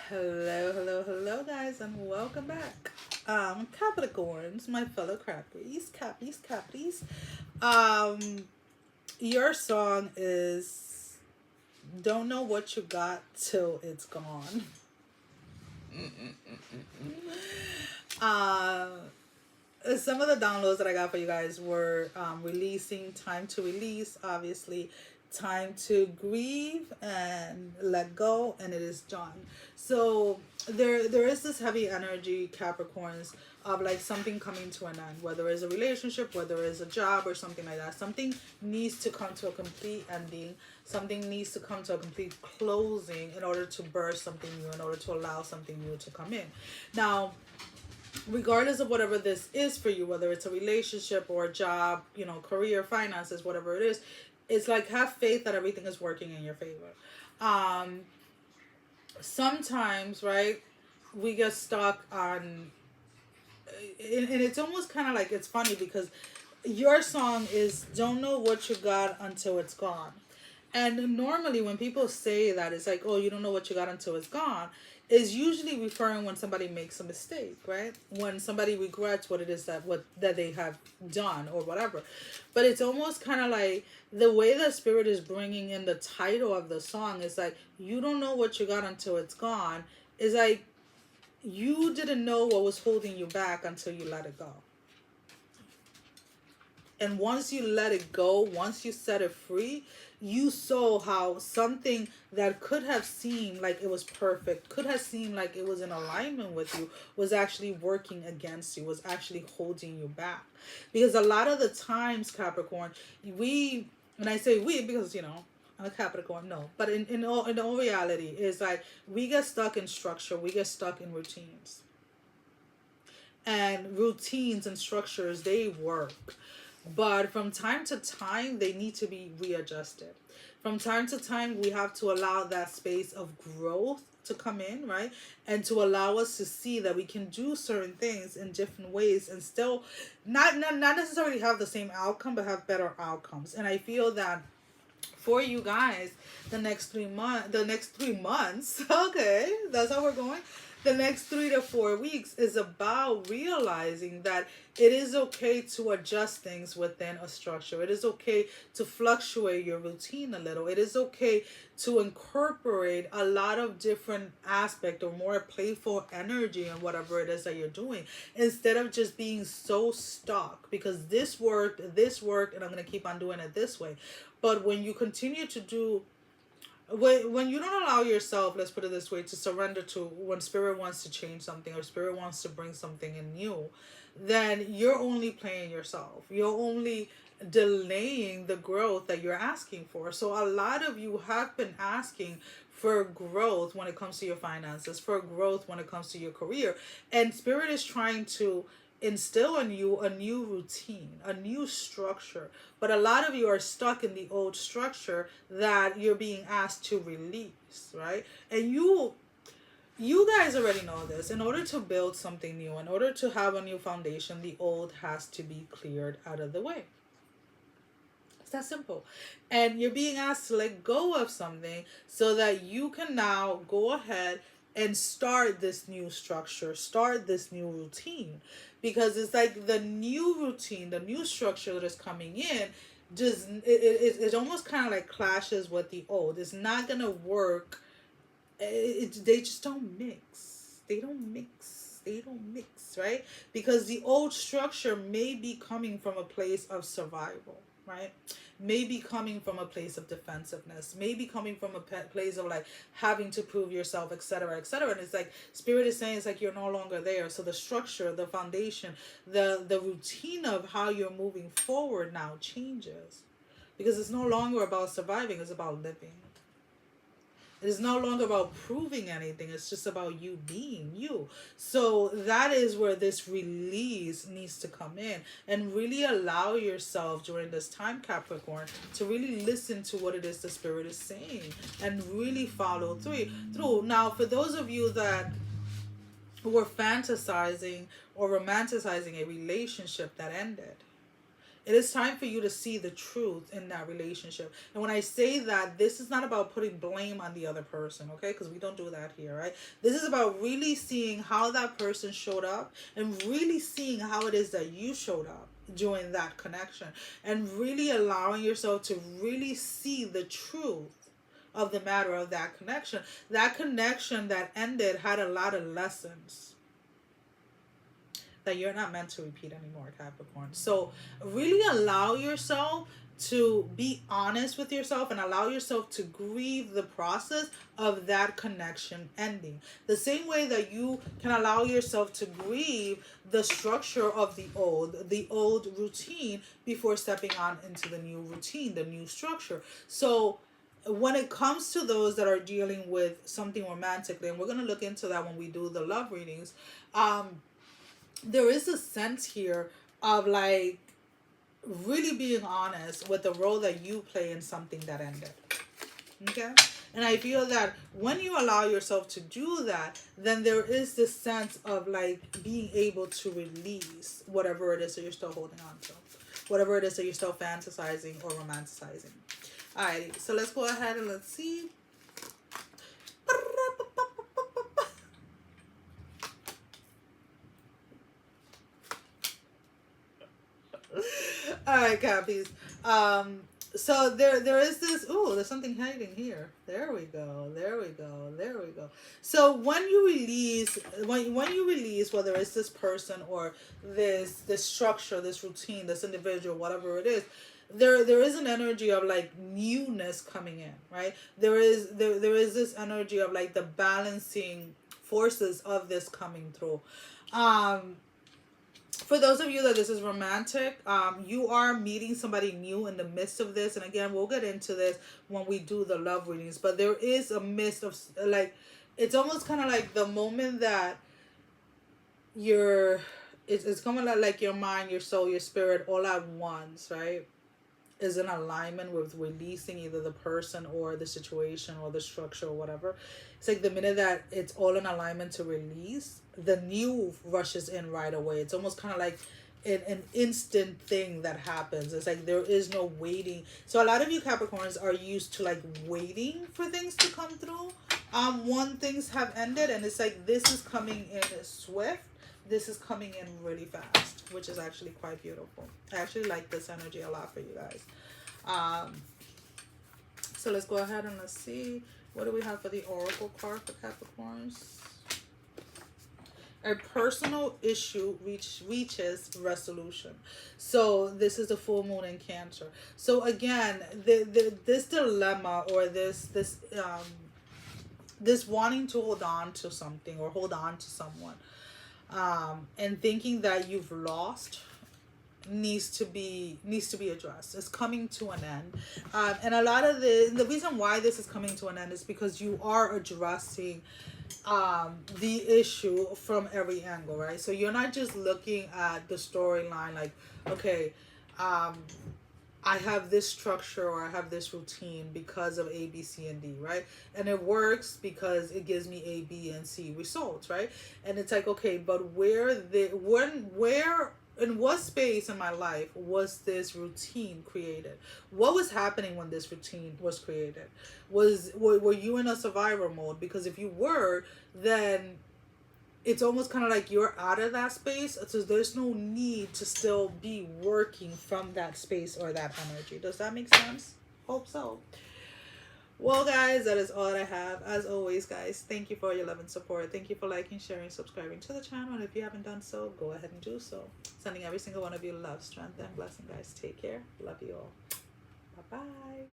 Hello, guys, and welcome back. Capricorns, my fellow Cappies. Um, your song is "Don't Know What You Got Till It's Gone." Uh, some of the downloads that I got for you guys were releasing, time to release, obviously, time to grieve and let go, and it is done. So there is this heavy energy, Capricorns, of like something coming to an end, whether it's a relationship, whether it's a job or something like that. Something needs to come to a complete ending. Something needs to come to a complete closing in order to burst something new, in order to allow something new to come in. Now, regardless of whatever this is for you, whether it's a relationship or a job, career, finances, whatever it is, it's like have faith that everything is working in your favor. Um, Sometimes, right, we get stuck on, and it's almost kind of like it's funny because your song is "Don't Know What You Got Until It's Gone." And normally when people say that, it's like, oh, you don't know what you got until it's gone, is usually referring when somebody makes a mistake, right? When somebody regrets what it is that they have done or whatever. But it's almost kind of like the way the spirit is bringing in the title of the song is like, you don't know what you got until it's gone. Is like you didn't know what was holding you back until you let it go. And once you let it go, once you set it free, you saw how something that could have seemed like it was perfect, could have seemed like it was in alignment with you, was actually working against you, was actually holding you back. Because a lot of the times, Capricorn, and I say we because, I'm a Capricorn, no. But in all reality, it's like we get stuck in structure, we get stuck in routines. And routines and structures, they work, but from time to time they need to be readjusted. From time to time we have to allow that space of growth to come in, right? And to allow us to see that we can do certain things in different ways and still not necessarily have the same outcome, but have better outcomes. And I feel that for you guys, the next 3 months, okay, that's how we're going. The next 3 to 4 weeks is about realizing that it is okay to adjust things within a structure. It is okay to fluctuate your routine a little. It is okay to incorporate a lot of different aspect or more playful energy in whatever it is that you're doing, instead of just being so stuck because this worked, and I'm going to keep on doing it this way. But when you continue to do, when you don't allow yourself, let's put it this way, to surrender to when spirit wants to change something or spirit wants to bring something in new, then you're only playing yourself. You're only delaying the growth that you're asking for. So a lot of you have been asking for growth when it comes to your finances, for growth when it comes to your career, and spirit is trying to instill in you a new routine, a new structure. But a lot of you are stuck in the old structure that you're being asked to release, right? And you guys already know this. In order to build something new, in order to have a new foundation, the old has to be cleared out of the way. It's that simple. And you're being asked to let go of something so that you can now go ahead and start this new structure, start this new routine. Because it's like the new routine, the new structure that is coming in, just it almost kind of like clashes with the old. It's not gonna work. They just don't mix. They don't mix, right? Because the old structure may be coming from a place of survival, right? May be coming from a place of defensiveness, may be coming from a place of like having to prove yourself, etc., etc. And it's like spirit is saying it's like you're no longer there. So the structure, the foundation, the routine of how you're moving forward now changes, because it's no longer about surviving, it's about living. It is no longer about proving anything. It's just about you being you. So that is where this release needs to come in, and really allow yourself during this time, Capricorn, to really listen to what it is the spirit is saying and really follow through. Now, for those of you that were fantasizing or romanticizing a relationship that ended, It is time for you to see the truth in that relationship. And when I say that, this is not about putting blame on the other person, okay? Because we don't do that here, right? This is about really seeing how that person showed up and really seeing how it is that you showed up during that connection, and really allowing yourself to really see the truth of the matter of that connection. That connection that ended had a lot of lessons that you're not meant to repeat anymore, Capricorn. So really allow yourself to be honest with yourself and allow yourself to grieve the process of that connection ending. The same way that you can allow yourself to grieve the structure of the old routine before stepping on into the new routine, the new structure. So when it comes to those that are dealing with something romantically, and we're going to look into that when we do the love readings, there is a sense here of like really being honest with the role that you play in something that ended. Okay? And I feel that when you allow yourself to do that, then there is this sense of like being able to release whatever it is that you're still holding on to, whatever it is that you're still fantasizing or romanticizing. Alrighty, so let's go ahead and let's see. All right, Cappies. So there is this. Oh, there's something hiding here. There we go. There we go. There we go. So when you release, when you release, whether it's this person or this structure, this routine, this individual, whatever it is, there is an energy of like newness coming in, right? There is this energy of like the balancing forces of this coming through. For those of you that this is romantic, you are meeting somebody new in the midst of this. And again, we'll get into this when we do the love readings. But there is a mist of, like, it's almost kind of like the moment that it's kind of like your mind, your soul, your spirit all at once, right? Is in alignment with releasing either the person or the situation or the structure or whatever. It's like the minute that it's all in alignment to release, the new rushes in right away. It's almost kind of like an instant thing that happens. It's like there is no waiting. So a lot of you Capricorns are used to like waiting for things to come through. When things have ended, and it's like this is coming in swift. This is coming in really fast, which is actually quite beautiful. I actually like this energy a lot for you guys. So let's go ahead and let's see. What do we have for the Oracle card for Capricorns? A personal issue reaches resolution. So this is the full moon in Cancer. So again, this dilemma or this wanting to hold on to something or hold on to someone, and thinking that you've lost needs to be addressed. It's coming to an end, and a lot of the reason why this is coming to an end is because you are addressing the issue from every angle, right? So you're not just looking at the storyline like, okay, I have this structure or I have this routine because of A, B, C, and D, right? And it works because it gives me A, B, and C results, right? And it's like, okay, but where in what space in my life was this routine created? What was happening when this routine was created? Were you in a survivor mode? Because if you were, then it's almost kind of like you're out of that space, so there's no need to still be working from that space or that energy. Does that make sense? Hope so. Well, guys, that is all I have. As always, guys, thank you for your love and support. Thank you for liking, sharing, subscribing to the channel. And if you haven't done so, go ahead and do so. Sending every single one of you love, strength, and blessing, guys. Take care. Love you all. Bye-bye.